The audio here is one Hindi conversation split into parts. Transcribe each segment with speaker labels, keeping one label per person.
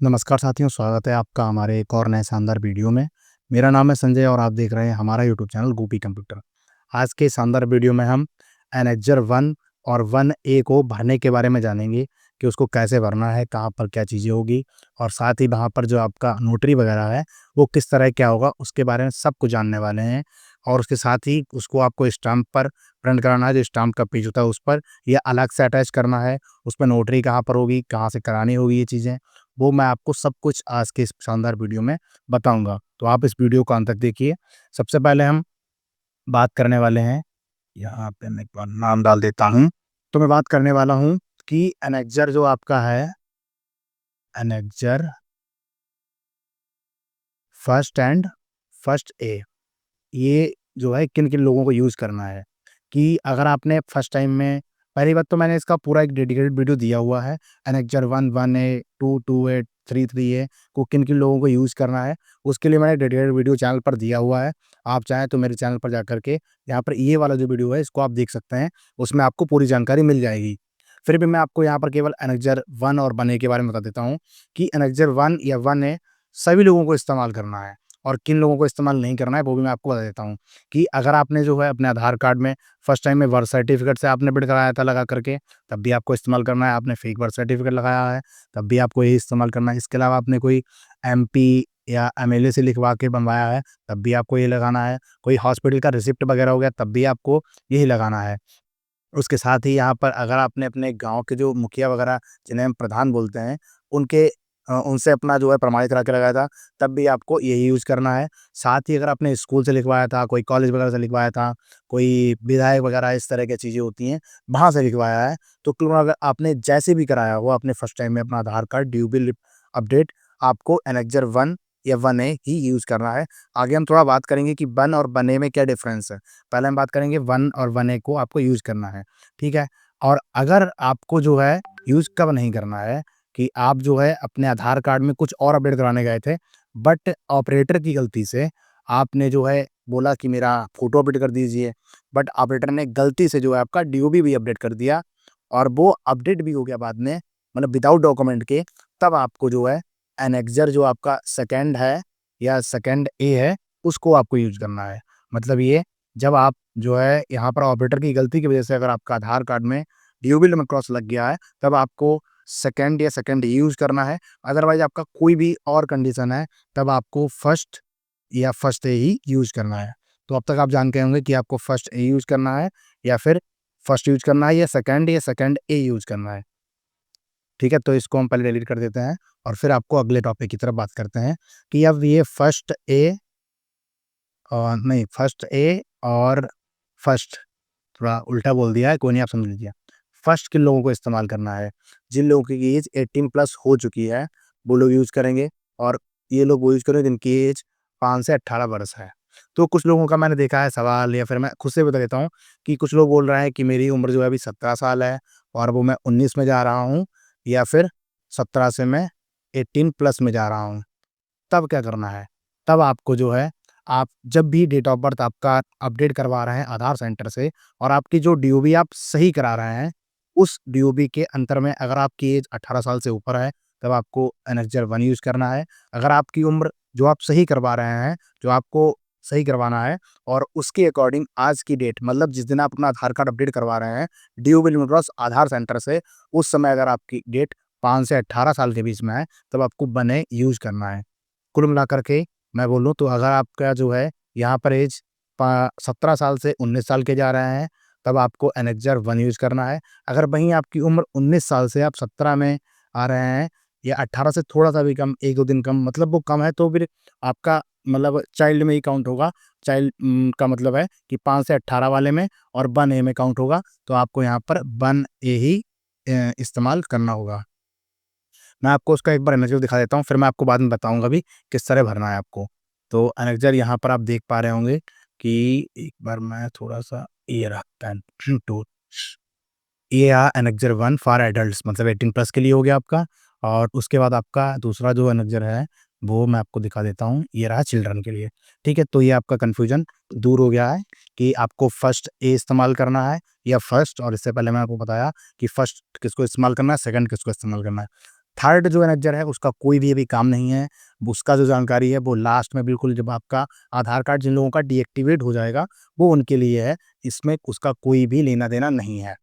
Speaker 1: नमस्कार साथियों, स्वागत है आपका हमारे एक और नए शानदार वीडियो में। मेरा नाम है संजय और आप देख रहे हैं हमारा यूट्यूब चैनल गोपी कंप्यूटर। आज के शानदार वीडियो में हम एनेक्जर 1 और 1A को भरने के बारे में जानेंगे कि उसको कैसे भरना है, कहाँ पर क्या चीज़ें होगी और साथ ही वहाँ पर जो आपका नोटरी वगैरह है, वो किस तरह क्या होगा, उसके बारे में सब कुछ जानने वाले हैं। और उसके साथ ही उसको आपको स्टाम्प पर प्रिंट कराना है, जो स्टाम्प का पेज होता है उस पर, या अलग से अटैच करना है, उस पे नोटरी कहाँ पर होगी, कहाँ से करानी होगी ये चीज़ें। वो मैं आपको सब कुछ आज के इस शानदार वीडियो में बताऊँगा। तो आप इस वीडियो को अंत तक देखिए। सबसे पहले हम बात करने वाले हैं, यहाँ पे मैं एक बार नाम डाल देता हूँ। तो मैं बात करने वाला हूँ कि एनेक्जर जो आपका है, annexure first and first A, ये जो है किन-किन लोगों को यूज़ करना है। कि अगर आपने फर्स्ट टाइम में, पहली बात तो मैंने इसका पूरा एक डेडिकेटेड वीडियो दिया हुआ है, एनेक्जर 1, 1A, 2, 2A, 3, 3A को किन-किन लोगों को यूज़ करना है, उसके लिए मैंने डेडिकेटेड वीडियो चैनल पर दिया हुआ है। आप चाहें तो मेरे चैनल पर जाकर के यहाँ पर ये वाला जो वीडियो है, इसको आप देख सकते हैं, उसमें आपको पूरी जानकारी मिल जाएगी। फिर भी मैं आपको यहाँ पर केवल एनेक्जर 1 और 1A के बारे में बता देता हूँ कि एनेक्जर 1 या 1A सभी लोगों को इस्तेमाल करना है और किन लोगों को इस्तेमाल नहीं करना है, वो भी मैं आपको बता देता हूँ। कि अगर आपने जो है अपने आधार कार्ड में फर्स्ट टाइम में बर्थ सर्टिफिकेट से आपने प्रिंट कराया था लगा करके, तब भी आपको इस्तेमाल करना है। आपने फेक बर्थ सर्टिफिकेट लगाया है, तब भी आपको यही इस्तेमाल करना है। इसके अलावा आपने कोई एमपी या एमएलए से लिखवा के बनवाया है, तब भी आपको ये लगाना है। कोई हॉस्पिटल का रिसिप्ट वगैरह हो गया, तब भी आपको यही लगाना है। उसके साथ ही यहाँ पर अगर आपने अपने गाँव के जो मुखिया वगैरह, जिन्हें हम प्रधान बोलते हैं, उनके उनसे अपना जो है प्रमाणित करा के लगाया था, तब भी आपको यही यूज़ करना है। साथ ही अगर आपने स्कूल से लिखवाया था, कोई कॉलेज वगैरह से लिखवाया था, कोई विधायक वगैरह इस तरह की चीज़ें होती हैं, वहाँ से लिखवाया है, तो क्यों ना, अगर आपने जैसे भी कराया हो अपने फर्स्ट टाइम में अपना आधार कार्ड ड्यू बिल अपडेट, आपको एनेक्जर 1 या 1A ही यूज़ करना है। आगे हम थोड़ा बात करेंगे कि 1 और 1A में क्या डिफ़रेंस है। पहले हम बात करेंगे 1 और 1A को आपको यूज़ करना है, ठीक है? और अगर आपको जो है यूज़ कब नहीं करना है, कि आप जो है अपने आधार कार्ड में कुछ और अपडेट कराने गए थे, बट ऑपरेटर की गलती से आपने जो है बोला कि मेरा फ़ोटो अपडेट कर दीजिए, बट ऑपरेटर ने गलती से जो है आपका डीओबी भी अपडेट कर दिया और वो अपडेट भी हो गया बाद में, मतलब विदाउट डॉक्यूमेंट के, तब आपको जो है एनेक्सर जो आपका सेकंड है या सेकंड ए है, उसको आपको यूज़ करना है। मतलब ये, जब आप जो है यहाँ पर ऑपरेटर की गलती की वजह से अगर आपका आधार कार्ड में ड्यू बिल में क्रॉस लग गया है, तब आपको सेकंड या सेकंड ए यूज़ करना है। अदरवाइज़ आपका कोई भी और कंडीशन है, तब आपको फर्स्ट या फर्स्ट ए ही यूज़ करना है। तो अब तक आप जान गए होंगे कि आपको फर्स्ट ए यूज़ करना है या फिर फर्स्ट यूज़ करना है या सेकंड ए यूज़ करना है। ठीक है? तो इसको हम पहले डिलीट कर देते हैं और फिर आपको अगले टॉपिक की तरफ बात करते हैं कि अब ये फर्स्ट ए, नहीं, फर्स्ट ए और फर्स्ट, थोड़ा उल्टा बोल दिया है, कोई नहीं, आप समझ लीजिए। फर्स्ट किन लोगों को इस्तेमाल करना है? जिन लोगों की एज 18 प्लस हो चुकी है, वो लोग यूज़ करेंगे और ये लोग वो यूज़ करेंगे जिनकी एज 5 से 18 वर्ष है। तो कुछ लोगों का मैंने देखा है सवाल, या फिर मैं खुद से बता देता हूँ कि कुछ लोग बोल रहे हैं कि मेरी उम्र जो है अभी 17 साल है और वो मैं 19 में जा रहा हूँ, या फिर 17 से मैं 18 प्लस में जा रहा हूँ। तब क्या करना है? तब आपको जो है, आप जब भी डेट ऑफ बर्थ आपका अपडेट करवा रहे हैं आधार सेंटर से और आपकी जो डीओबी आप सही करा रहे हैं, उस डीओबी के अंतर में अगर आपकी एज 18 साल से ऊपर है, तब आपको एनेक्सर 1 यूज़ करना है। अगर आपकी उम्र जो आप सही करवा रहे हैं, जो आपको सही करवाना है और उसके अकॉर्डिंग आज की डेट, मतलब जिस दिन आप अपना आधार कार्ड अपडेट करवा रहे हैं, डीओबी क्रॉस आधार सेंटर से, उस समय अगर आपकी डेट 5 से 18 साल के बीच में है, तब आपको 1A यूज़ करना है। कुल मिलाकर के मैं बोलूँ तो अगर आपका जो है यहाँ पर एज पा 17 साल से 19 साल के जा रहे हैं, तब आपको एनेक्सर 1 यूज़ करना है। अगर वहीं आपकी उम्र 19 साल से आप 17 में आ रहे हैं या 18 से थोड़ा-सा भी कम, 1-2 दिन कम, मतलब वो कम है, तो फिर आपका मतलब चाइल्ड में ही काउंट होगा। चाइल्ड का मतलब है कि 5 से 18 वाले में और 1A में काउंट होगा, तो आपको यहाँ पर 1A ही इस्तेमाल करना होगा। मैं आपको उसका एक बार इमेजेस दिखा देता हूँ, फिर मैं आपको बाद में बताऊँगा भी किस तरह भरना है आपको। तो एनेक्सर यहाँ पर आप देख पा रहे होंगे कि एक बार मैं थोड़ा-सा, ये रहा पेन टूल। ये रहा एनेक्सर 1 फॉर एडल्ट्स, मतलब 18 प्लस के लिए हो गया आपका। और उसके बाद आपका दूसरा जो एनेक्सर है, वो मैं आपको दिखा देता हूँ, ये रहा चिल्ड्रन के लिए। ठीक है? तो ये आपका कन्फ्यूज़न दूर हो गया है कि आपको फर्स्ट ए इस्तेमाल करना है या फर्स्ट, और इससे पहले मैंने आपको बताया कि फर्स्ट किसको इस्तेमाल करना है, सेकंड किसको इस्तेमाल करना है। थर्ड जो एनेक्जर है उसका कोई भी अभी काम नहीं है। उसका जो जानकारी है वो लास्ट में बिल्कुल जब आपका आधार कार्ड जिन लोगों का डीएक्टिवेट हो जाएगा, वो उनके लिए है। इसमें उसका कोई भी लेना-देना नहीं है।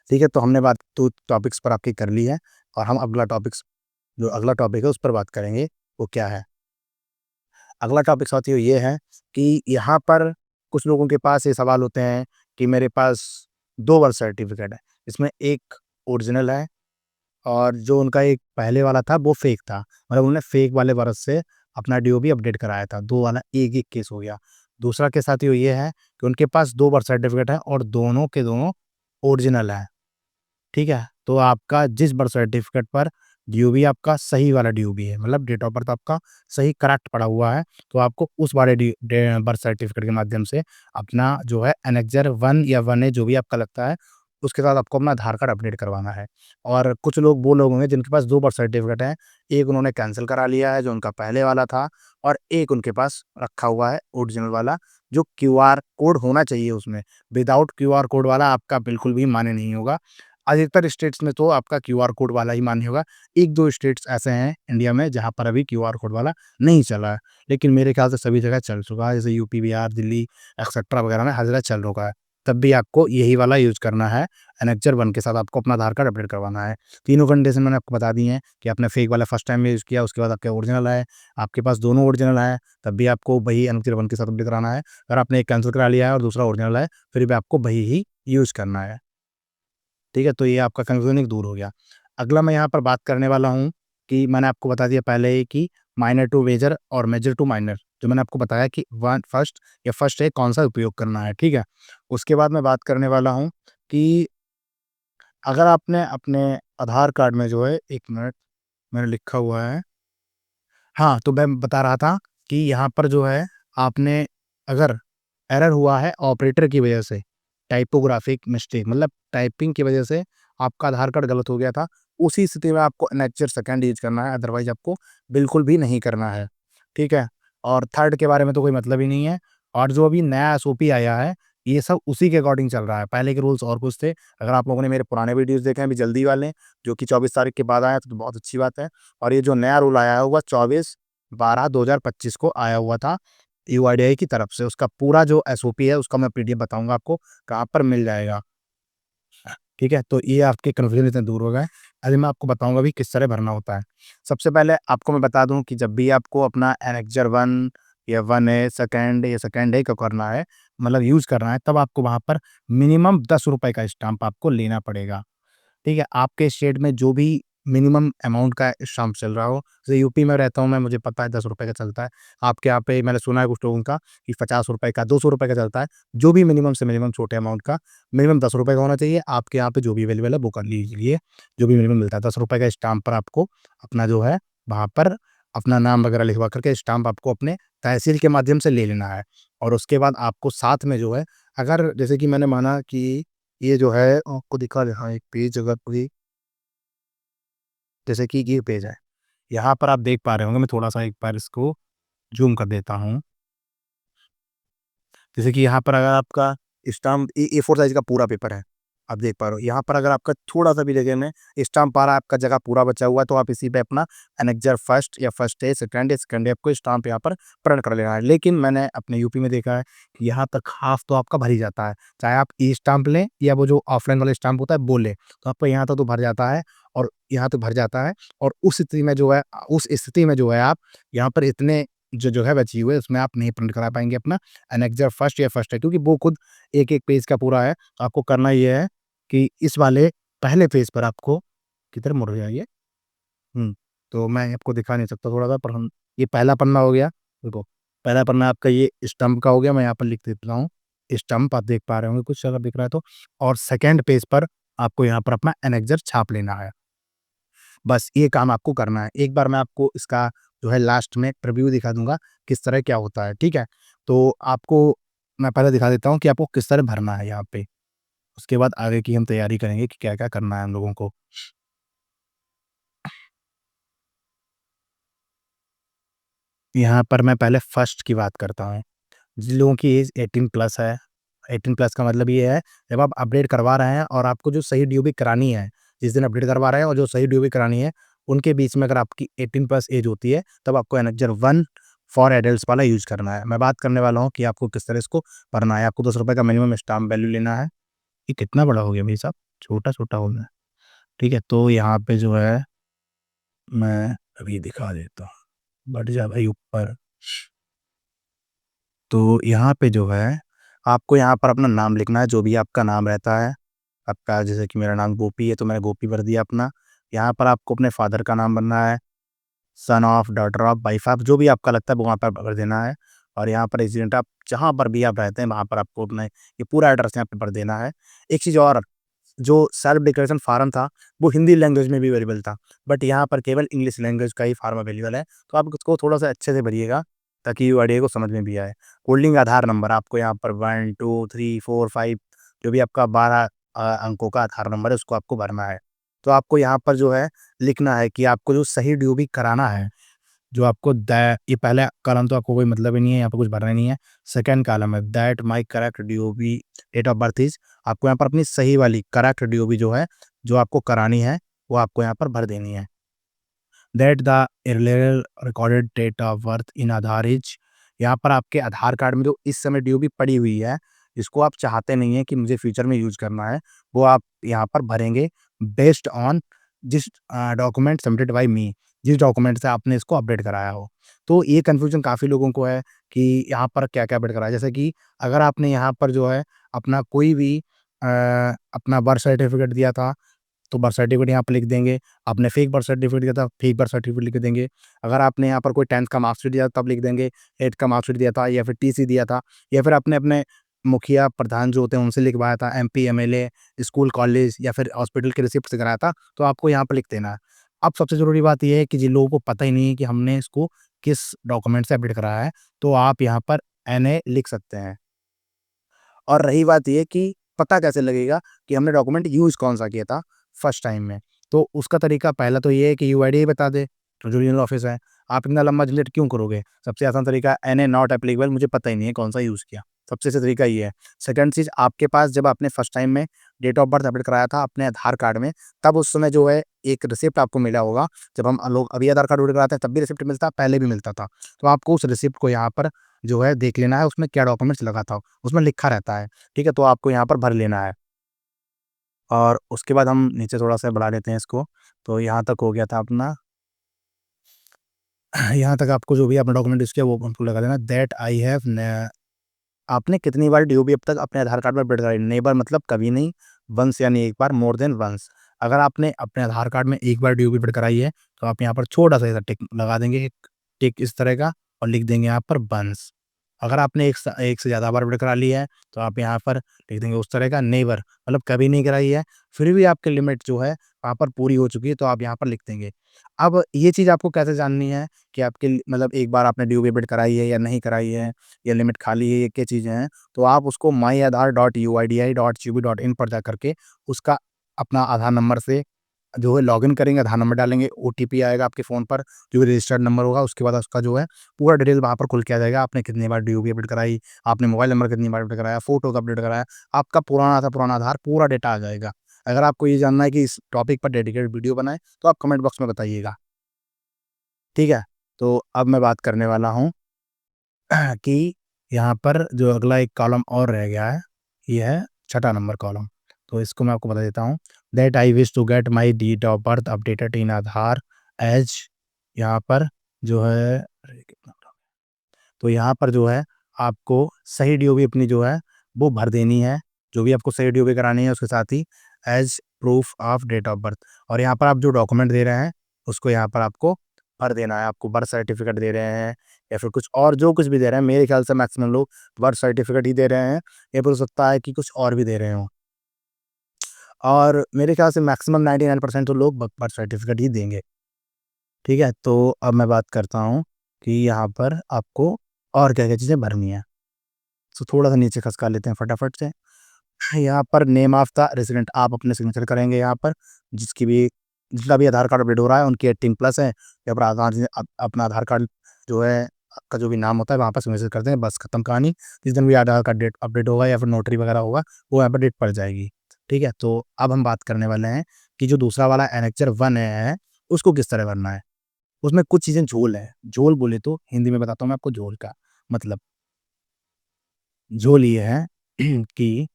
Speaker 1: ठीक है? तो हमने बात 2 टॉपिक्स पर आपकी कर ली है और हम अगला टॉपिक है उस पर बात करेंगे, वो क्या है? अगला टॉपिक साथियों ये है कि यहाँ पर कुछ लोगों के पास ये सवाल होते हैं कि मेरे पास 2 बर्थ सर्टिफ़िकेट है, इसमें एक ओरिजिनल है और जो उनका एक पहले वाला था वो फ़ेक था। मतलब उन्होंने फ़ेक वाले बर्थ से अपना डीओबी अपडेट कराया था, 2 वाला एक-एक केस हो गया। दूसरा केस साथियों ये है कि उनके पास 2 बर्थ सर्टिफ़िकेट है और दोनों के दोनों ओरिजिनल हैं। ठीक है? तो आपका जिस बर्थ सर्टिफ़िकेट पर डीओबी आपका सही वाला डीओबी है, मतलब डेट ऑफ बर्थ आपका सही करेक्ट पड़ा हुआ है, तो आपको उस वाले बर्थ सर्टिफ़िकेट के माध्यम से अपना जो है एनेक्सर 1 या 1A जो भी आपका लगता है, उसके साथ आपको अपना आधार कार्ड अपडेट करवाना है। और कुछ लोग वो लोग होंगे जिनके पास 2 बर्थ सर्टिफ़िकेट हैं, एक उन्होंने कैंसल करा लिया है जो उनका पहले वाला था और एक उनके पास रखा हुआ है ओरिजिनल वाला, जो क्यूआर कोड होना चाहिए उसमें। विदाउट क्यूआर कोड वाला आपका बिल्कुल भी मान्य नहीं होगा। अधिकतर स्टेट्स में तो आपका क्यूआर कोड वाला ही मान्य होगा। 1-2 स्टेट्स ऐसे हैं इंडिया में जहाँ पर अभी क्यूआर कोड वाला नहीं चला है। लेकिन मेरे ख़्याल से सभी जगह चल चुका है, जैसे यूपी, बिहार, दिल्ली एक्सेट्रा वगैरह में हर जगह चल चुका है। तब भी आपको यही वाला यूज़ करना है, एनेक्सर 1 के साथ आपको अपना आधार कार्ड अपडेट करवाना है। तीनों कंडीशन मैंने आपको बता दी हैं कि आपने फेक वाला फर्स्ट टाइम में यूज़ किया, उसके बाद आपके ओरिजिनल है, आपके पास दोनों ओरिजिनल हैं, तब भी आपको वही एनेक्सर 1 के साथ अपडेट कराना है। अगर आपने एक कैंसल करा लिया है और दूसरा ओरिजिनल है, फिर भी आपको वही ही यूज़ करना है। ठीक है? तो ये आपका कन्फ्यूज़न एक दूर हो गया। अगला मैं यहाँ पर बात करने वाला हूँ कि मैंने आपको बता दिया पहले ही कि माइनर टू मेजर और मेजर टू माइनर, जो मैंने आपको बताया कि वन फर्स्ट या फर्स्ट ए कौन-सा उपयोग करना है, ठीक है? उसके बाद मैं बात करने वाला हूँ कि अगर आपने अपने आधार कार्ड में जो है 1 मिनट मैंने लिखा हुआ है। हाँ, तो मैं बता रहा था कि यहाँ पर जो है आपने अगर एरर हुआ है ऑपरेटर की वजह से, टाइपोग्राफिक मिस्टेक मतलब टाइपिंग की वजह से आपका आधार कार्ड गलत हो गया था, उसी स्थिति में आपको एनेक्सर सेकंड यूज़ करना है, अदरवाइज़ आपको बिल्कुल भी नहीं करना है, ठीक है? और थर्ड के बारे में तो कोई मतलब ही नहीं है और जो अभी नया एसओपी आया है, ये सब उसी के अकॉर्डिंग चल रहा है, पहले के रूल्स और कुछ थे। अगर आप लोगों ने मेरे पुराने वीडियोज़ देखे हैं अभी जल्दी वाले, जो कि 24 तारीख के बाद आए हैं, तो बहुत अच्छी बात है और ये जो नया रूल आया है, वो 24/12/2025 को आया हुआ था, यूआईडीआई की तरफ से। उसका पूरा जो एसओपी है, उसका मैं पीडीएफ बताऊँगा आपको, कहाँ पर मिल जाएगा। ठीक है? तो ये आपके कन्फ्यूज़न इतने दूर हो गए। अभी मैं आपको बताऊँगा भी किस तरह भरना होता है। सबसे पहले आपको मैं बता दूँ कि जब भी आपको अपना एनेक्सर 1 या 1A सेकंड या सेकंड ए को करना है, मतलब यूज़ करना है, तब आपको वहाँ पर मिनिमम ₹10 का स्टाम्प आपको लेना पड़ेगा। ठीक है? आपके स्टेट में जो भी मिनिमम अमाउंट का स्टाम्प चल रहा हो, जैसे यूपी में रहता हूँ मैं, मुझे पता है ₹10 का चलता है। आपके यहाँ पे मैंने सुना है कुछ लोगों का कि ₹50 का, ₹200 का चलता है। जो भी मिनिमम से मिनिमम छोटे अमाउंट का, मिनिमम ₹10 का होना चाहिए। आपके यहाँ पे जो भी अवेलेबल है वो कर लीजिए, जो भी मिनिमम मिलता है। ₹10 का स्टाम्प पर आपको अपना जो है, वहाँ पर अपना नाम वगैरह लिखवा कर के स्टाम्प आपको अपने तहसील के माध्यम से ले लेना है और उसके बाद आपको साथ में जो है, अगर जैसे कि मैंने माना कि ये जो है आपको दिखा रहा है एक पेज, अगर कोई जैसे कि ये पेज है। यहाँ पर आप देख पा रहे होंगे, मैं थोड़ा-सा एक बार इसको ज़ूम कर देता हूँ। जैसे कि यहाँ पर अगर आपका स्टाम्प ए4 साइज़ का पूरा पेपर है, आप देख पा रहे हो। यहाँ पर अगर आपका थोड़ा-सा भी जगह में स्टाम्प आ रहा है, आपका जगह पूरा बचा हुआ है, तो आप इसी पे अपना एनेक्सर फर्स्ट या फर्स्ट ए, सेकंड ए आपको स्टाम्प यहाँ पर प्रिंट कर लेना है। लेकिन मैंने अपने यूपी में देखा है कि यहाँ तक हाफ़ तो आपका भर ही जाता है। चाहे आप ई स्टाम्प लें या वो जो ऑफलाइन वाला स्टाम्प होता है वो लें, तो आपका यहाँ तक तो भर जाता है और यहाँ तो भर जाता है और उस स्थिति में जो है आप यहाँ पर इतने जो है बची हुई है, उसमें आप नहीं प्रिंट करा पाएँगे अपना एनेक्सर फर्स्ट या फर्स्ट है, क्योंकि वो खुद एक-एक पेज का पूरा है। तो आपको करना ये है कि इस वाले पहले पेज पर आपको किधर मुड़ गया ये? हुँ, तो मैं आपको दिखा नहीं सकता थोड़ा-सा, पर हम ये पहला पन्ना हो गया, देखो, पहला पन्ना आपका ये स्टम्प का हो गया, मैं यहाँ पर लिख देता हूँ, स्टम्प आप देख पा रहे होंगे कुछ अगर दिख रहा है तो और सेकंड पेज पर आपको यहाँ पर अपना एनेक्सर छाप लेना है। बस ये काम आपको करना है। एक बार मैं आपको इसका जो है लास्ट में प्रीव्यू दिखा दूँगा, किस तरह क्या होता है, ठीक है? तो आपको मैं पहले दिखा देता हूँ कि आपको किस तरह भरना है यहाँ पे। उसके बाद आगे की हम तैयारी करेंगे कि क्या-क्या करना है हम लोगों को। यहाँ पर मैं पहले फर्स्ट की बात करता हूँ। जिन लोगों की एज 18 प्लस है, 18 प्लस का मतलब ये है, जब आप अपडेट करवा रहे हैं और आपको जो सही ड्यूबी करानी है, जिस दिन अपडेट करवा रहे हैं और जो सही ड्यूबी करानी है, उनके बीच में अगर आपकी 18 प्लस एज होती है, तब आपको एनेक्जर 1 फॉर एडल्ट्स वाला यूज़ करना है। मैं बात करने वाला हूँ कि आपको किस तरह इसको भरना है। आपको ₹10 का मिनिमम स्टाम्प वैल्यू लेना है। ये कितना बड़ा हो गया भाई साहब? छोटा-छोटा हो गया। ठीक है, तो यहाँ पे जो है मैं अभी दिखा देता हूँ। बढ़ जा भाई ऊपर। तो यहाँ पे जो है, आपको यहाँ पर अपना नाम लिखना है, जो भी आपका नाम रहता है। आपका जैसे कि मेरा नाम गोपी है, तो मैंने गोपी भर दिया अपना। यहाँ पर आपको अपने फ़ादर का नाम भरना है, son of, daughter of, wife of, जो भी आपका लगता है वो वहाँ पर भर देना है। और यहाँ पर रेज़िडेंट आप जहाँ पर भी आप रहते हैं, वहाँ पर आपको अपना ये पूरा एड्रेस यहाँ पे भर देना है। एक चीज़ और, जो सेल्फ डिक्लेरेशन फ़ॉर्म था, वो हिंदी लैंग्वेज में भी अवेलेबल था, बट यहाँ पर केवल इंग्लिश लैंग्वेज का ही फ़ॉर्म अवेलेबल है, तो आप उसको थोड़ा-सा अच्छे से भरिएगा, ताकि यूआईडीएआई को समझ में भी आए। होल्डिंग आधार नंबर आपको यहाँ पर 1, 2, 3, 4, 5 जो भी आपका 12 अंकों का आधार नंबर है, उसको आपको भरना है। तो आपको यहाँ पर जो है लिखना है कि आपको जो सही ड्यूबी कराना है, जो आपको ये पहला कॉलम तो आपको कोई मतलब ही नहीं है, यहाँ पे कुछ भरना ही नहीं है। सेकंड कॉलम है that my correct DOB date of birth is, आपको यहाँ पर अपनी सही वाली करेक्ट डीओबी जो है, जो आपको करानी है, वो आपको यहाँ पर भर देनी है। That the earlier recorded date of birth in Aadhaar is, यहाँ पर आपके आधार कार्ड में जो इस समय डीओबी पड़ी हुई है, जिसको आप चाहते नहीं हैं कि मुझे फ्यूचर में यूज़ करना है, वो आप यहाँ पर भरेंगे बेस्ड ऑन जिस डॉक्यूमेंट सबमिटेड बाय मी, जिस डॉक्यूमेंट से आपने इसको अपडेट कराया हो। तो ये कन्फ्यूज़न काफ़ी लोगों को है कि यहाँ पर क्या-क्या अपडेट कराया है। जैसे कि अगर आपने यहाँ पर जो है अपना कोई भी अपना बर्थ सर्टिफिकेट दिया था, तो बर्थ सर्टिफिकेट यहाँ पे लिख देंगे। आपने फेक बर्थ सर्टिफिकेट दिया था, फेक बर्थ सर्टिफिकेट लिख देंगे। अगर आपने यहाँ पर कोई 10th का मार्कशीट दिया था, तब लिख देंगे 8th का मार्कशीट दिया था, या फिर टीसी दिया था, या फिर आपने अपने मुखिया, प्रधान जो होते हैं उनसे लिखवाया था, एमपी, एमएलए, स्कूल, कॉलेज या फिर हॉस्पिटल के रिसिप्ट से कराया था, तो आपको यहाँ पे लिख देना है। अब सबसे ज़रूरी बात ये है कि जिन लोगों को पता ही नहीं है कि हमने इसको किस डॉक्यूमेंट से अपडेट कराया है, तो आप यहाँ पर एनए लिख सकते हैं। और रही बात ये कि पता कैसे लगेगा कि हमने डॉक्यूमेंट यूज़ कौन-सा किया था फर्स्ट टाइम में। तो उसका तरीका पहला तो ये है कि यूआईडीएआई बता दे, तो जो रीजनल ऑफ़िस है। आप इतना लंबा झंझट क्यों करोगे? सबसे आसान तरीका एनए नॉट एप्लीकेबल, मुझे पता ही नहीं है कौन-सा यूज़ किया। सबसे अच्छा तरीका ये है। सेकंड चीज़, आपके पास जब आपने फर्स्ट टाइम में डेट ऑफ बर्थ अपडेट कराया था अपने आधार कार्ड में, तब उस समय जो है एक रिसिप्ट आपको मिला होगा। जब हम लोग अभी आधार कार्ड अपडेट कराते हैं तब भी रिसिप्ट मिलता है, पहले भी मिलता था। तो आपको उस रिसिप्ट को यहाँ पर जो है देख लेना है, उसमें क्या डॉक्यूमेंट्स लगा था, उसमें लिखा रहता है। ठीक है? तो आपको यहाँ पर भर लेना है। और उसके बाद हम नीचे थोड़ा-सा बढ़ा लेते हैं इसको, तो यहाँ तक हो गया था अपना। यहाँ तक आपको जो भी आपने डॉक्यूमेंट यूज़ किया वो हमको लगा देना दैट आई हैव न, आपने कितनी बार डीओबी अब तक अपने आधार कार्ड में अपडेट कराई? नई बार मतलब कभी नहीं, वन्स यानी एक बार, मोर देन वन्स। अगर आपने अपने आधार कार्ड में एक बार डीओबी अपडेट कराई है, तो आप यहाँ पर छोटा-सा ऐसा टिक लगा देंगे, एक टिक इस तरह का, और लिख देंगे यहाँ पर वन्स। अगर आपने एक से ज़्यादा बार अपडेट करा ली है, तो आप यहाँ पर लिख देंगे उस तरह का नेवर, मतलब कभी नहीं कराई है, फिर भी आपकी लिमिट जो है वहाँ पर पूरी हो चुकी है, तो आप यहाँ पर लिख देंगे। अब ये चीज़ आपको कैसे जाननी है कि आपके मतलब एक बार आपने डीओबी अपडेट कराई है या नहीं कराई है, या लिमिट खाली है, ये क्या चीज़ें हैं? तो आप उसको myaadhar.uidi.gov.in पर जा करके उसका अपना आधार नंबर से जो है लॉगिन करेंगे, आधार नंबर डालेंगे, ओटीपी आएगा आपके फ़ोन पर, जो भी रजिस्टर्ड नंबर होगा, उसके बाद उसका जो है पूरा डिटेल वहाँ पर खुल के आ जाएगा। आपने कितनी बार डीओबी अपडेट कराई, आपने मोबाइल नंबर कितनी बार अपडेट कराया, फ़ोटो कब अपडेट कराया, आपका पुराना था पुराना आधार, पूरा डेटा आ जाएगा। अगर आपको ये जानना है कि इस टॉपिक पर डेडिकेटेड वीडियो बनाएँ, तो आप कमेंट बॉक्स में बताइएगा, ठीक है? तो अब मैं बात करने वाला हूँ कि यहाँ पर जो अगला एक कॉलम और रह गया है, ये है छठा नंबर कॉलम। तो इसको मैं आपको बता देता हूँ। That I wish to get my date of birth updated in Aadhaar as, यहाँ पर जो है अरे कितना बड़ा, तो यहाँ पर जो है आपको सही डीओबी अपनी जो है वो भर देनी है। जो भी आपको सही डीओबी करानी है उसके साथ ही as proof of date of birth, और यहाँ पर आप जो डॉक्यूमेंट दे रहे हैं उसको यहाँ पर आपको भर देना है। आपको बर्थ सर्टिफिकेट दे रहे हैं या फिर कुछ और जो कुछ भी दे रहे हैं, मेरे ख्याल से मैक्सिमम लोग बर्थ सर्टिफिकेट ही दे रहे हैं, या फिर हो सकता है कि कुछ और भी दे रहे हों। और मेरे ख्याल से मैक्सिमम 99% तो लोग ब बर्थ सर्टिफिकेट ही देंगे। ठीक है? तो अब मैं बात करता हूँ कि यहाँ पर आपको और क्या-क्या चीज़ें भरनी है। तो थोड़ा-सा नीचे खसका लेते हैं फटाफट से। यहाँ पर नेम ऑफ द रेज़िडेंट आप अपने सिग्नेचर करेंगे यहाँ पर, जिसकी भी जिसका भी आधार कार्ड अपडेट हो रहा है उनकी 18 प्लस है, या फिर आधार से अपना आधार कार्ड जो है आपका जो भी नाम होता है वहाँ पर सिग्नेचर करते हैं, बस खत्म कहानी। जिस दिन भी आधार कार्ड डेट अपडेट होगा या फिर नोटरी वगैरह होगा, वो यहाँ पर डेट पड़ जाएगी। ठीक है? तो अब हम बात करने वाले हैं कि जो दूसरा वाला एनेक्चर 1 है, उसको किस तरह भरना है। उसमें कुछ चीज़ें झोल है। झोल बोले तो हिंदी में बताता हूँ मैं आपको झोल का मतलब। झोल ये है कि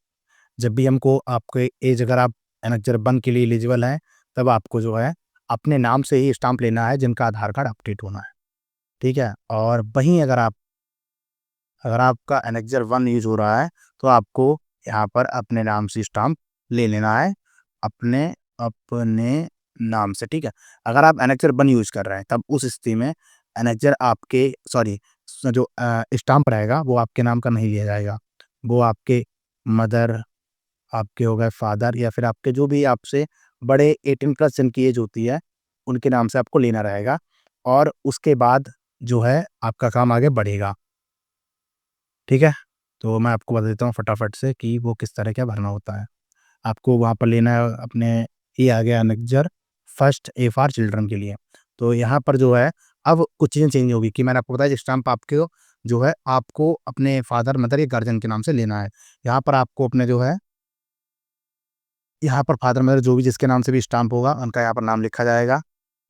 Speaker 1: जब भी हमको आपके एज अगर आप एनेक्चर 1 के लिए एलिजिबल हैं, तब आपको जो है अपने नाम से ही स्टाम्प लेना है जिनका आधार कार्ड अपडेट होना है, ठीक है? और वहीं अगर आपका एनेक्चर 1 यूज़ हो रहा है, तो आपको यहाँ पर अपने नाम से स्टाम्प ले लेना है, अपने अपने नाम से, ठीक है? अगर आप एनेक्चर 1 यूज़ कर रहे हैं, तब उस स्थिति में एनेक्चर आपके सॉरी जो स्टाम्प रहेगा, वो आपके नाम का नहीं लिया जाएगा। वो आपके मदर, आपके हो गए फादर या फिर आपके जो भी आपसे बड़े 18 प्लस जिनकी एज होती है, उनके नाम से आपको लेना रहेगा और उसके बाद जो है आपका काम आगे बढ़ेगा। ठीक है? तो मैं आपको बता देता हूँ फटाफट से कि वो किस तरह क्या भरना होता है। आपको वहाँ पर लेना है अपने ये आ गया अनेक्ज़र फर्स्ट ए फॉर चिल्ड्रन के लिए। तो यहाँ पर जो है अब कुछ चीज़ें चेंज होगी कि मैंने आपको बताया स्टाम्प आपके जो है आपको अपने फादर, मदर या गार्जियन के नाम से लेना है। यहाँ पर आपको अपने जो है यहाँ पर फादर, मदर जो भी जिसके नाम से भी स्टाम्प होगा उनका यहाँ पर नाम लिखा जाएगा।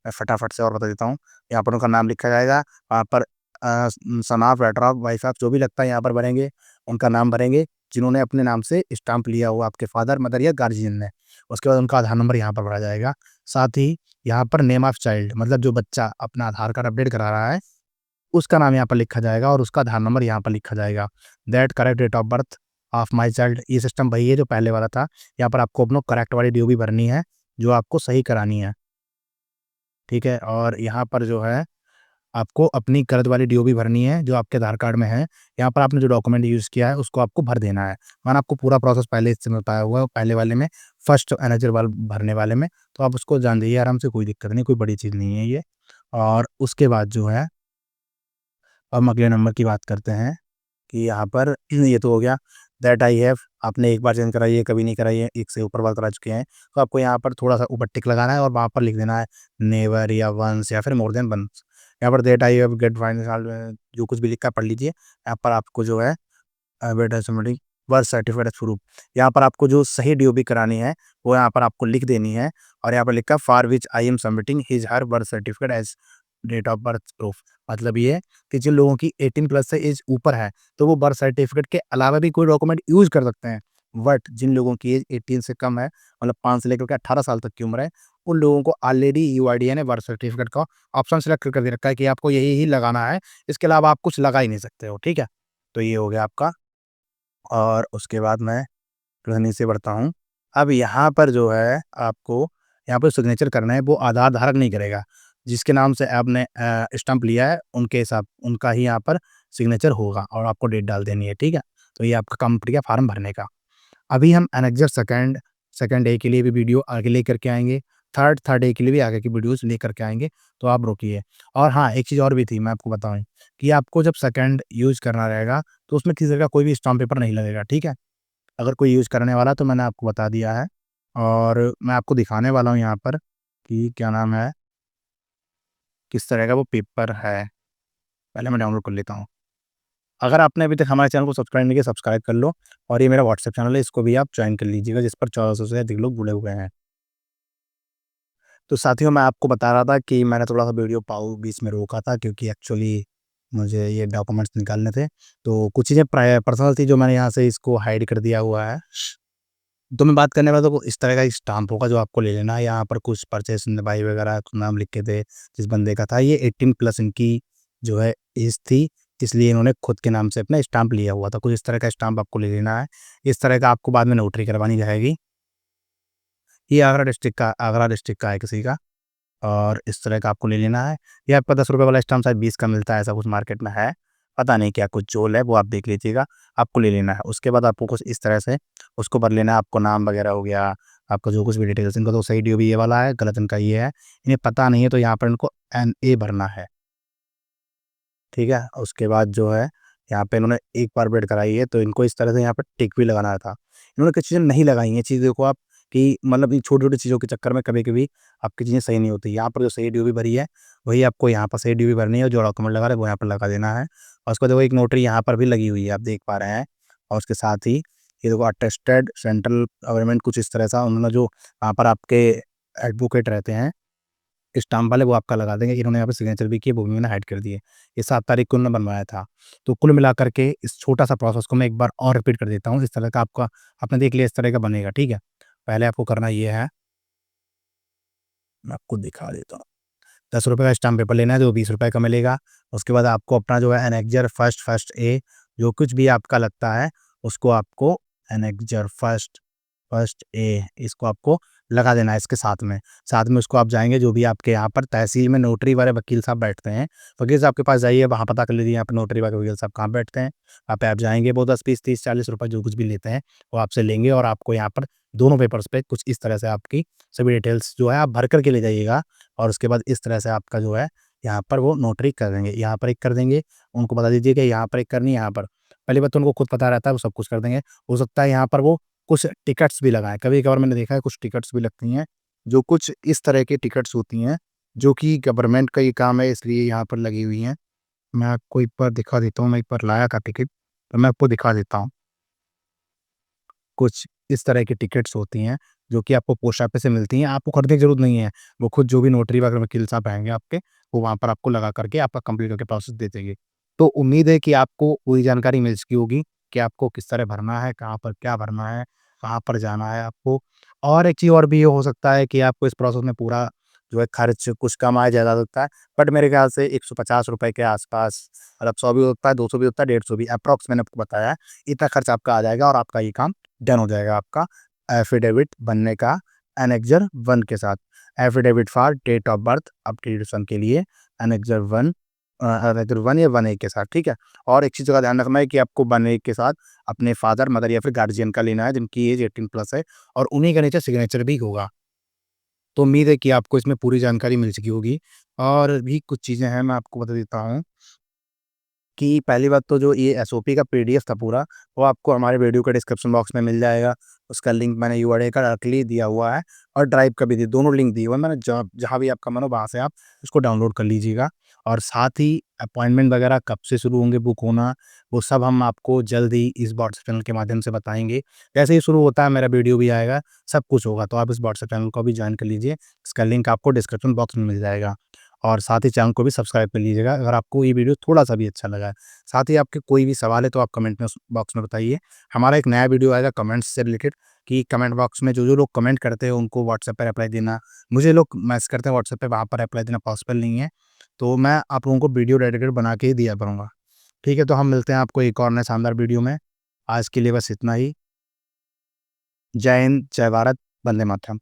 Speaker 1: मैं फटाफट से और बता देता हूँ। यहाँ पर उनका नाम लिखा जाएगा, वहाँ पर son of, daughter of, wife of जो भी लगता है यहाँ पर भरेंगे, उनका नाम भरेंगे, जिन्होंने अपने नाम से स्टाम्प लिया हुआ आपके फादर, मदर या गार्जियन ने। उसके बाद उनका आधार नंबर यहाँ पर भरा जाएगा। साथ ही यहाँ पर नेम ऑफ चाइल्ड मतलब जो बच्चा अपना आधार कार्ड अपडेट करा रहा है, उसका नाम यहाँ पर लिखा जाएगा और उसका आधार नंबर यहाँ पर लिखा जाएगा। That correct date of birth of my child ये सिस्टम वही है जो पहले वाला था। यहाँ पर आपको अपना करेक्ट वाली ड्यू भी भरनी है, जो आपको सही करानी है। ठीक है? और यहाँ पर जो है आपको अपनी कर्ज वाली ड्यू भी भरनी है, जो आपके आधार कार्ड में है। यहाँ पर आपने जो डॉक्यूमेंट यूज़ किया है, उसको आपको भर देना है। मैंने आपको पूरा प्रोसेस पहले इससे में बताया हुआ है, पहले वाले में, फर्स्ट एनेजर वाल भरने वाले में, तो आप उसको जान जाइए आराम से, कोई दिक्कत नहीं, कोई बड़ी चीज़ नहीं है ये। और उसके बाद जो है, अब हम अगले नंबर की बात करते हैं कि यहाँ पर ये तो हो गया, दैट आई हैव आपने एक बार चेंज कराई है, कभी नहीं कराई है, एक से ऊपर बार करा चुके हैं, तो आपको यहाँ पर थोड़ा-सा ऊपर टिक लगाना है और वहाँ पर लिख देना है नेवर या वन्स या फिर मोर देन वन्स। यहाँ पर that I have get financial जो कुछ भी लिखा है पढ़ लीजिए। यहाँ पर आपको जो है बेटा submitting birth certificate as proof. यहाँ पर आपको जो सही डीओबी करानी है, वो यहाँ पर आपको लिख देनी है और यहाँ पर लिखा है for which I am submitting his her birth certificate as date of birth proof. मतलब ये है कि जिन लोगों की 18 प्लस से एज ऊपर है, तो वो बर्थ सर्टिफिकेट के अलावा भी कोई डॉक्यूमेंट यूज़ कर सकते हैं। बट जिन लोगों की एज 18 से कम है, मतलब 5 से लेकर के 18 साल तक की उम्र है, उन लोगों को ऑलरेडी यूआईडीएआई ने बर्थ सर्टिफिकेट का ऑप्शन सेलेक्ट कर दे रखा है कि आपको यही ही लगाना है, इसके अलावा आप कुछ लगा ही नहीं सकते हो, ठीक है? तो ये हो गया आपका। और उसके बाद मैं कहानी से बढ़ता हूँ। अब यहाँ पर जो है आपको यहाँ पे सिग्नेचर करना है, वो आधार धारक नहीं करेगा। जिसके नाम से आपने स्टैम्प लिया है, उनके हिसाब उनका ही यहाँ पर सिग्नेचर होगा और आपको डेट डाल देनी है, ठीक है? तो ये आपका कंप्लीट गया फॉर्म भरने का। अभी हम एनेक्सर सेकंड ए के लिए भी वीडियो आगे लेकर के आएँगे। थर्ड ए के लिए भी आगे की वीडियोज़ लेकर के आएँगे, तो आप रुकिए। और हाँ, एक चीज़ और भी थी मैं आपको बताऊँ कि आपको जब सेकंड यूज़ करना रहेगा, तो उसमें किसी तरह का कोई भी स्टाम्प पेपर नहीं लगेगा, ठीक है? अगर कोई यूज़ करने वाला तो मैंने आपको बता दिया है और मैं आपको दिखाने वाला हूँ यहाँ पर कि क्या नाम है, किस तरह का वो पेपर है। पहले मैं डाउनलोड कर लेता हूँ। अगर आपने अभी तक हमारे चैनल को सब्सक्राइब नहीं किया, सब्सक्राइब कर लो और ये मेरा व्हाट्सएप चैनल है, इसको भी आप जॉइन कर लीजिएगा, जिस पर 1400 से अधिक लोग जुड़े हुए हैं। तो साथियों, मैं आपको बता रहा था कि मैंने थोड़ा-सा वीडियो पाऊ बीच में रोका था क्योंकि एक्चुअली मुझे ये डॉक्यूमेंट्स निकालने थे। तो कुछ चीज़ें पर्सनल थी जो मैंने यहाँ से इसको हाइड कर दिया हुआ है। तो मैं बात करने वाला तो इस तरह का एक स्टाम्प होगा जो आपको ले लेना है। यहाँ पर कुछ परचेज़ भाई वगैरह नाम लिखे थे, जिस बंदे का था ये 18 प्लस इनकी जो है एज थी, इसलिए इन्होंने खुद के नाम से अपना स्टाम्प लिया हुआ था। कुछ इस तरह का स्टाम्प आपको ले लेना है। इस तरह का आपको बाद में नोटरी करवानी रहेगी। ये आगरा डिस्ट्रिक्ट का है किसी का और इस तरह का आपको ले लेना है। ये आपका ₹10 वाला स्टाम्प शायद 20 का मिलता है, ऐसा कुछ मार्केट में है। पता नहीं क्या कुछ झोल है, वो आप देख लीजिएगा, आपको ले लेना है। उसके बाद आपको कुछ इस तरह से उसको भर लेना है, आपको नाम वगैरह हो गया, आपका जो कुछ भी डिटेल्स इनका तो सही ड्यू भी ये वाला है, गलत इनका ये है। इन्हें पता नहीं है तो यहाँ पर इनको एनए भरना है, ठीक है? उसके बाद जो है यहाँ पे इन्होंने एक बार अपडेट कराई है, तो इनको इस तरह से यहाँ पे टिक भी लगाना था। इन्होंने कुछ चीज़ें नहीं लगाई हैं, चीज़ देखो आप कि मतलब इन छोटी-छोटी चीज़ों के चक्कर में कभी-कभी आपकी चीज़ें सही नहीं होती। यहाँ पर जो सही ड्यू भी भरी है, वही आपको यहाँ पर सही ड्यू भी भरनी है और जो डॉक्यूमेंट लगा रहे हैं, वो यहाँ पर लगा देना है। और उसके बाद देखो एक नोटरी यहाँ पर भी लगी हुई है, आप देख पा रहे हैं। और उसके साथ ही ये देखो अटेस्टेड सेंट्रल गवर्नमेंट कुछ इस तरह सा उन्होंने जो वहाँ पर आपके एडवोकेट रहते हैं स्टाम्प वाले, वो आपका लगा देंगे। इन्होंने यहाँ पे सिग्नेचर भी किए, वो भी मैंने हाइड कर दिए। ये 7 तारीख को उन्होंने बनवाया था। तो कुल मिलाकर के इस छोटा-सा प्रोसेस को मैं एक बार और रिपीट कर देता हूँ। इस तरह का आपका आपने देख लिया, इस तरह का बनेगा, ठीक है? पहले आपको करना ये है, मैं आपको दिखा देता हूँ। ₹10 का स्टाम्प पेपर लेना है, जो ₹20 का मिलेगा। उसके बाद आपको अपना जो है एनेक्जर फर्स्ट ए, जो कुछ भी आपका लगता है, उसको आपको एनेक्जर फर्स्ट ए, इसको आपको लगा देना है इसके साथ में। साथ में उसको आप जाएँगे, जो भी आपके यहाँ पर तहसील में नोटरी वाले वकील साहब बैठते हैं, वकील साहब के पास जाइए, वहाँ पता कर लीजिए यहाँ पे नोटरी वाले वकील साहब कहाँ बैठते हैं। वहाँ पे आप जाएँगे, वो 10, 20, 30, ₹40 जो कुछ भी लेते हैं, वो आपसे लेंगे और आपको यहाँ पर दोनों पेपर्स पे कुछ इस तरह से आपकी सभी डिटेल्स जो है आप भर कर के ले जाइएगा और उसके बाद इस तरह से आपका जो है यहाँ पर वो नोटरी कर देंगे। यहाँ पर एक कर देंगे, उनको बता दीजिए कि यहाँ पर एक करनी है, यहाँ पर। पहली बात तो उनको खुद पता रहता है, वो सब कुछ कर देंगे। हो सकता है यहाँ पर वो कुछ टिकट्स भी लगाएँ, कभी-कभार मैंने देखा है कुछ टिकट्स भी लगती हैं, जो कुछ इस तरह की टिकट्स होती हैं, जो कि गवर्नमेंट का ये काम है, इसलिए यहाँ पर लगी हुई हैं। मैं आपको एक बार दिखा देता हूँ, मैं एक बार लाया था टिकट, तो मैं आपको दिखा देता हूँ। कुछ इस तरह की टिकट्स होती हैं, जो कि आपको पोस्ट ऑफिस से मिलती हैं, आपको खरीदने की ज़रूरत नहीं है। वो खुद जो भी नोटरी वगैरह वकील साहब आएँगे आपके, वो वहाँ पर आपको लगा करके आपका कंप्लीट करके प्रोसेस दे देंगे। तो उम्मीद है कि आपको पूरी जानकारी मिल चुकी होगी कि आपको किस तरह भरना है, कहाँ पर क्या भरना है, कहाँ पर जाना है आपको। और एक चीज़ और भी ये हो सकता है कि आपको इस प्रोसेस में पूरा जो है खर्च कुछ कम आए, ज़्यादा सकता है, बट मेरे ख़्याल से ₹150 के आस-पास, मतलब 100 भी होता है, 200 भी होता है, 150 भी, एप्रॉक्स मैंने आपको बताया है। इतना खर्च आपका आ जाएगा और आपका ये काम डन हो जाएगा आपका एफिडेविट बनने का एनेक्सर 1 के साथ। Affidavit for date of birth updation के लिए एनेक्सर 1 एनेक्सर 1 या 1 ए के साथ, ठीक है? और एक चीज़ का ध्यान रखना है कि आपको 1 ए के साथ अपने फादर, मदर या फिर गार्डियन का लेना है जिनकी एज 18 प्लस है और उन्हीं का नीचे सिग्नेचर भी होगा। तो उम्मीद है कि आपको इसमें पूरी जानकारी मिल चुकी होगी और भी कुछ चीज़ें हैं, मैं आपको बता देता हूँ। कि पहली बात तो जो ये एसओपी का पीडीएफ था पूरा, वो आपको हमारे वीडियो के डिस्क्रिप्शन बॉक्स में मिल जाएगा। उसका लिंक मैंने यूआरएल का डायरेक्टली दिया हुआ है और ड्राइव का भी दोनों लिंक दिए हुए हैं मैंने। जहाँ जहाँ भी आपका मन हो वहाँ से आप इसको डाउनलोड कर लीजिएगा और साथ ही अपॉइंटमेंट वगैरह कब से शुरू होंगे बुक होना, वो सब हम आपको जल्द ही इस व्हाट्सएप चैनल के माध्यम से बताएँगे। जैसे ही शुरू होता है मेरा वीडियो भी आएगा, सब कुछ होगा, तो आप इस व्हाट्सएप चैनल को भी जॉइन कर लीजिए। इसका लिंक आपको डिस्क्रिप्शन बॉक्स में मिल जाएगा और साथ ही चैनल को भी सब्सक्राइब कर लीजिएगा अगर आपको ये वीडियो थोड़ा-सा भी अच्छा लगा है। साथ ही आपके कोई भी सवाल है तो आप कमेंट में बॉक्स में बताइए। हमारा एक नया वीडियो आएगा कमेंट्स से रिलेटेड कि कमेंट बॉक्स में जो-जो लोग कमेंट करते हैं उनको व्हाट्सएप पे रिप्लाई देना। मुझे लोग मैसेज करते हैं व्हाट्सएप पे, वहाँ पर रिप्लाई देना पॉसिबल नहीं है। तो मैं आप लोगों को वीडियो डेडिकेटेड बना के ही दिया करूँगा। ठीक है, तो हम मिलते हैं आपको एक और नए शानदार वीडियो में। आज के लिए बस इतना ही। जय हिंद, जय भारत, वंदे मातरम।